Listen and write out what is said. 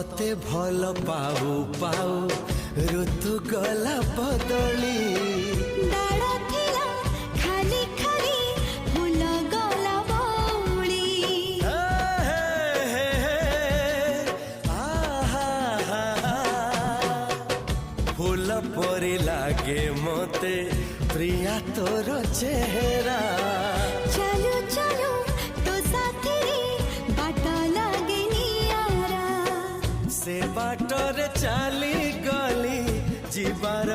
तोते भल पाऊ पाऊ ऋतु गला बदली डाळ थिला खाली खाली फूल गला बौली फूल परी लागे मते प्रिया तोर चेहरा चलो चलो तो साथी बाट लागे नियारा से बाटरे चली गली जीवार